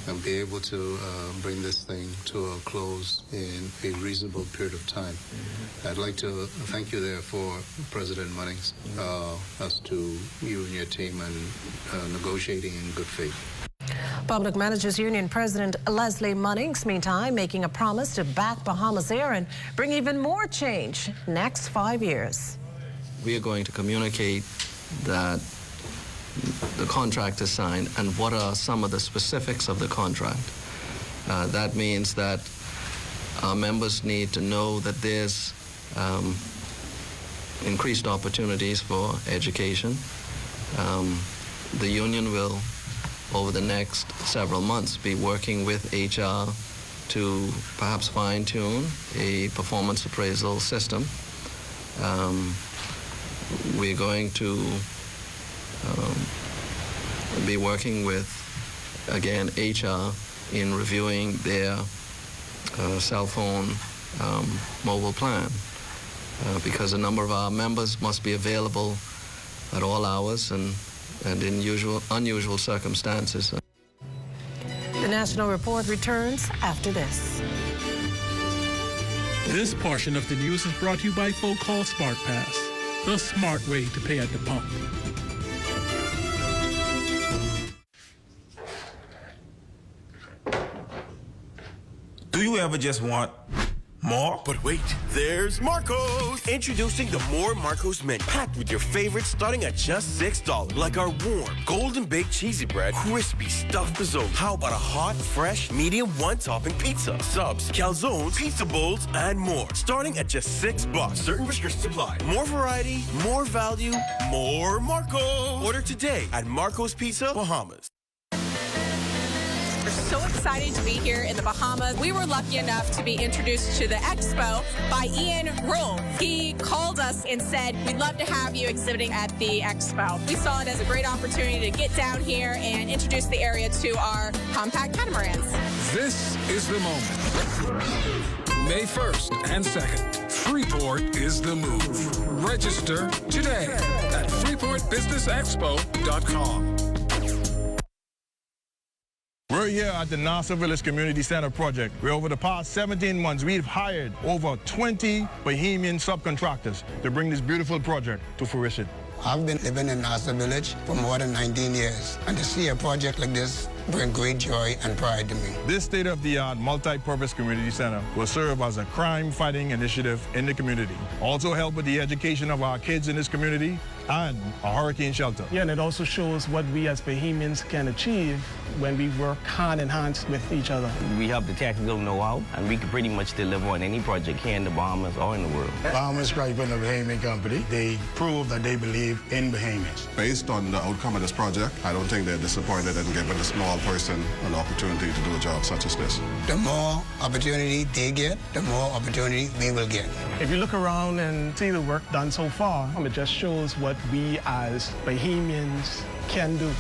and be able to bring this thing to a close in a reasonable period of time. I'd like to thank you there for President Munnings, us to you and your team, and negotiating in good faith. Public Managers Union President Leslie Munnings, meantime, making a promise to back Bahamas Air and bring even more change next 5 years. We are going to communicate that the contract is signed and what are some of the specifics of the contract. That means that our members need to know that there's increased opportunities for education. The union will, over the next several months, be working with HR to perhaps fine-tune a performance appraisal system. We're going to be working with, again, HR in reviewing their cell phone mobile plan because a number of our members must be available at all hours and in unusual circumstances. The National Report returns after this. This portion of the news is brought to you by Folk Call Smart Pass, the smart way to pay at the pump. Do you ever just want more? But wait, there's Marco's! Introducing the More Marco's menu, packed with your favorites starting at just $6. Like our warm, golden baked cheesy bread, crispy stuffed risotto. How about a hot, fresh, medium one-topping pizza, subs, calzones, pizza bowls, and more. Starting at just $6. Certain restrictions apply. More variety, more value, more Marco's. Order today at Marco's Pizza, Bahamas. We're so excited to be here in the Bahamas. We were lucky enough to be introduced to the expo by Ian Rule. He called us and said, we'd love to have you exhibiting at the expo. We saw it as a great opportunity to get down here and introduce the area to our compact catamarans. This is the moment. May 1st and 2nd, Freeport is the move. Register today at freeportbusinessexpo.com. We're here at the Nassau Village Community Center project, where over the past 17 months, we've hired over 20 Bahamian subcontractors to bring this beautiful project to fruition. I've been living in Nassau Village for more than 19 years, and to see a project like this bring great joy and pride to me. This state-of-the-art multi-purpose community center will serve as a crime-fighting initiative in the community. Also help with the education of our kids in this community and a hurricane shelter. Yeah, and it also shows what we as Bahamians can achieve when we work hand in hand with each other. We have the technical know-how, and we can pretty much deliver on any project here in the Bahamas or in the world. Bahamas Scraper, a Bahamian company, they prove that they believe in Bahamians. Based on the outcome of this project, I don't think they're disappointed in giving a small person an opportunity to do a job such as this. The more opportunity they get, the more opportunity we will get. If you look around and see the work done so far, it just shows what we as Bahamians can do.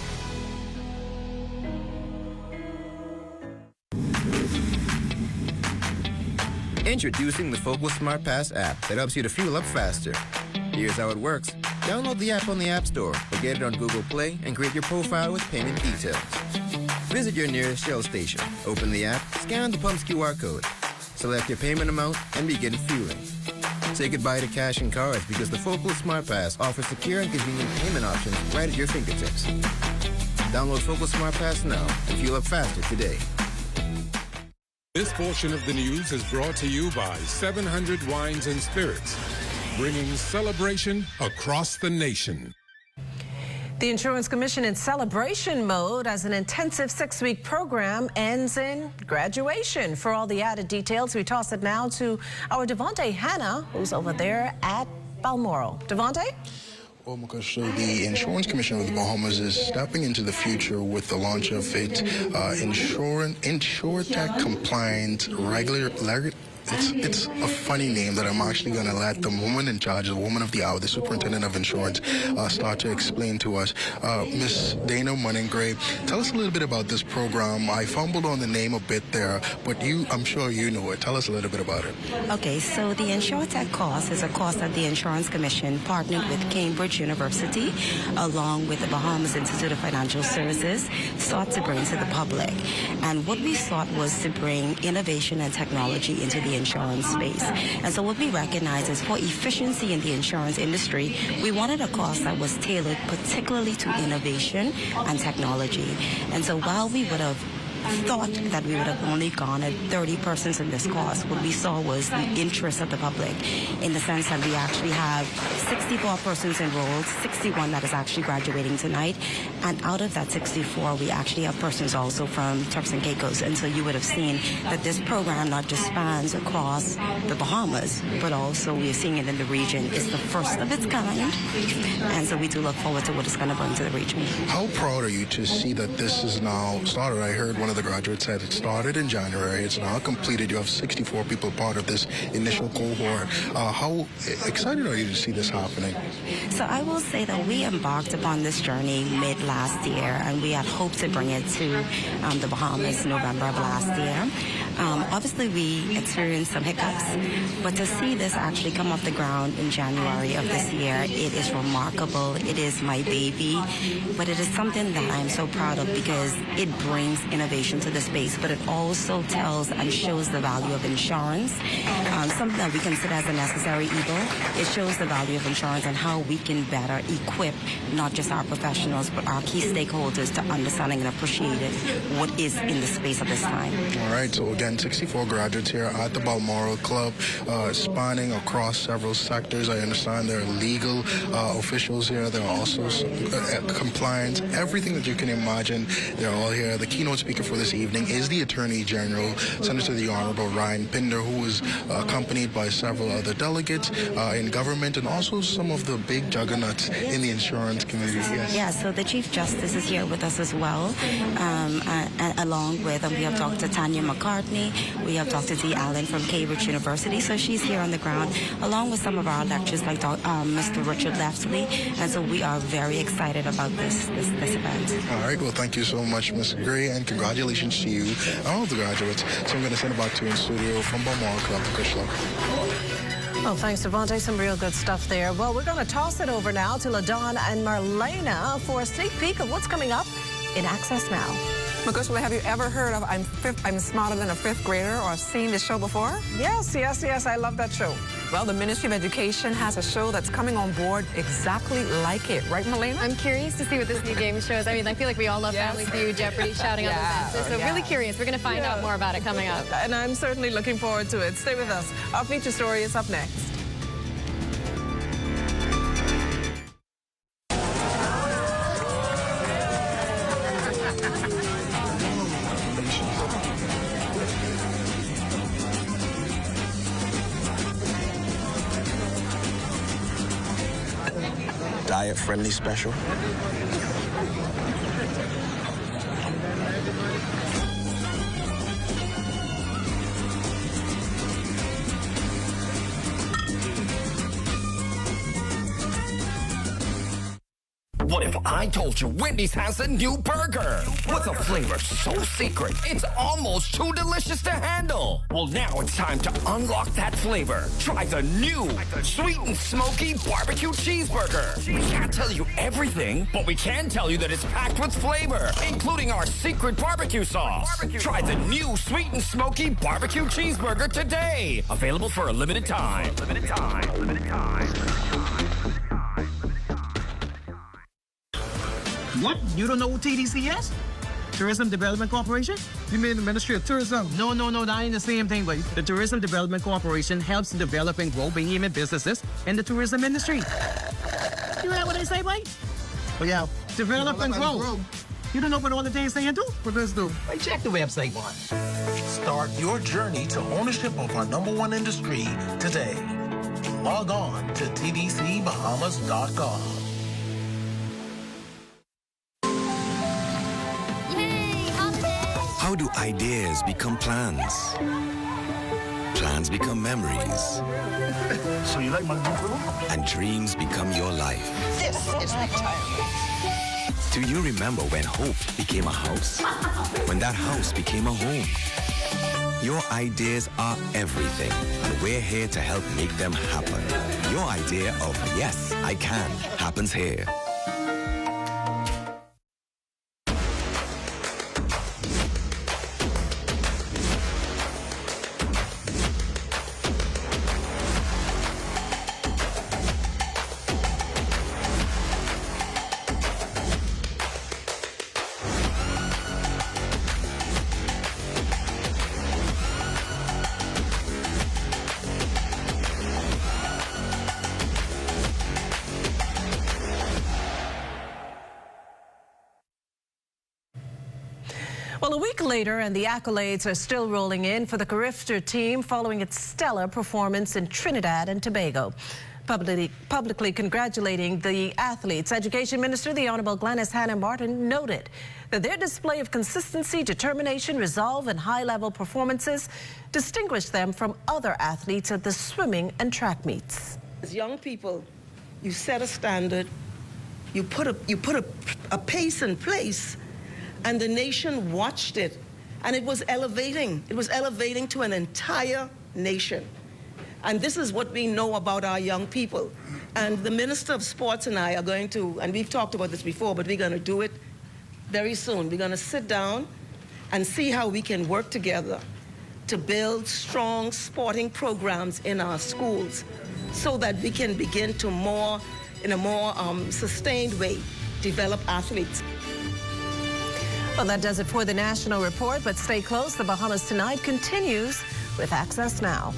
Introducing the Focal Smart Pass app that helps you to fuel up faster. Here's how it works. Download the app on the App Store or get it on Google Play and create your profile with payment details. Visit your nearest Shell station. Open the app, scan the pump's QR code, select your payment amount, and begin fueling. Say goodbye to cash and cards because the Focal Smart Pass offers secure and convenient payment options right at your fingertips. Download Focal Smart Pass now and fuel up faster today. This portion of the news is brought to you by 700 Wines and Spirits, bringing celebration across the nation. The Insurance Commission in celebration mode as an intensive 6-week program ends in graduation. For all the added details, we toss it now to our Devontae Hanna, who's over there at Balmoral. Devontae? Well, Mukesh, so the Insurance Commission of the Bahamas is stepping into the future with the launch of its InsurTech compliant It's a funny name that I'm actually going to let the woman in charge, the woman of the hour, the superintendent of insurance, start to explain to us. Miss Dana Munning-Gray, tell us a little bit about this program. I fumbled on the name a bit there, but I'm sure you know it. Tell us a little bit about it. Okay, so the InsurTech course is a course that the Insurance Commission partnered with Cambridge University, along with the Bahamas Institute of Financial Services, sought to bring to the public. And what we sought was to bring innovation and technology into the insurance space. And so what we recognize is for efficiency in the insurance industry, we wanted a course that was tailored particularly to innovation and technology. And so while we would have thought that we would have only garnered 30 persons in this course. What we saw was the interest of the public in the sense that we actually have 64 persons enrolled, 61 that is actually graduating tonight, and out of that 64, we actually have persons also from Turks and Caicos. And so you would have seen that this program not just spans across the Bahamas, but also we are seeing it in the region. It's the first of its kind, and so we do look forward to what it's going to bring to the region. How proud are you to see that this is now started? I heard one of the graduates said it started in January. It's now completed. You have 64 people part of this initial cohort. How excited are you to see this happening? So I will say that we embarked upon this journey mid last year, and we had hoped to bring it to the Bahamas November of last year. Obviously, we experienced some hiccups, but to see this actually come off the ground in January of this year, it is remarkable. It is my baby, but it is something that I'm so proud of because it brings innovation to the space, but it also tells and shows the value of insurance, something that we consider as a necessary evil. It shows the value of insurance and how we can better equip not just our professionals, but our key stakeholders to understanding and appreciating what is in the space of this time. All right, so again, 64 graduates here at the Balmoral Club, spanning across several sectors. I understand there are legal officials here. There are also compliance, everything that you can imagine. They're all here. The keynote speaker for this evening is the Attorney General, Senator the Honorable Ryan Pinder, who is accompanied by several other delegates in government and also some of the big juggernauts in the insurance community. Yes. Yeah, so the Chief Justice is here with us as well, along with, we have Dr. Tanya McCartney, we have Dr. Dee Allen from Cambridge University, so she's here on the ground, along with some of our lecturers like Mr. Richard Lefsley, and so we are very excited about this event. All right, well, thank you so much, Ms. Gray, and congratulations to you and all the graduates. So I'm going to send it back to you in studio from Balmoral Club, Krishla. Well, thanks, Devontae. Some real good stuff there. Well, we're going to toss it over now to LaDawn and Marlena for a sneak peek of what's coming up in Access Now. Magushla, have you ever heard of I'm Smarter Than a Fifth Grader or seen this show before? Yes. I love that show. Well, the Ministry of Education has a show that's coming on board exactly like it. Right, Marlena? I'm curious to see what this new game shows. I mean, I feel like we all love Family Feud, Jeopardy, shouting out those answers. So really curious. We're going to find out more about it coming up. And I'm certainly looking forward to it. Stay with us. Our feature story is up next. Diet-friendly special. What if I told you Wendy's has a new burger? With a flavor so secret, it's almost too delicious to handle. Well, now it's time to unlock that flavor. Try the new sweet and smoky barbecue cheeseburger. We can't tell you everything, but we can tell you that it's packed with flavor, including our secret barbecue sauce. Try the new sweet and smoky barbecue cheeseburger today. Available for a limited time. Limited time. What? You don't know what TDC is? Tourism Development Corporation? You mean the Ministry of Tourism? No, that ain't the same thing, but the Tourism Development Corporation helps in developing grow Bahamian businesses in the tourism industry. You hear what they say, boy? Oh, yeah. Develop and grow. You don't know what all the things they do? What does do? Hey, check the website, boy. Start your journey to ownership of our #1 industry today. Log on to tdcbahamas.com. How do ideas become plans? Plans become memories. So you like my new film? And dreams become your life. This is my time. Do you remember when hope became a house? When that house became a home? Your ideas are everything, and we're here to help make them happen. Your idea of yes, I can happens here. Well, a week later, and the accolades are still rolling in for the Carifta team following its stellar performance in Trinidad and Tobago. Publicly congratulating the athletes, Education Minister, the Honorable Glenys Hannah Martin, noted that their display of consistency, determination, resolve, and high-level performances distinguished them from other athletes at the swimming and track meets. As young people, you set a standard, you put a pace in place, and the nation watched it, and it was elevating. It was elevating to an entire nation. And this is what we know about our young people. And the Minister of Sports and I are going to, and we've talked about this before, but we're going to do it very soon. We're going to sit down and see how we can work together to build strong sporting programs in our schools so that we can begin to in a more sustained way, develop athletes. Well, that does it for the National Report, but stay close. The Bahamas Tonight continues with Access Now.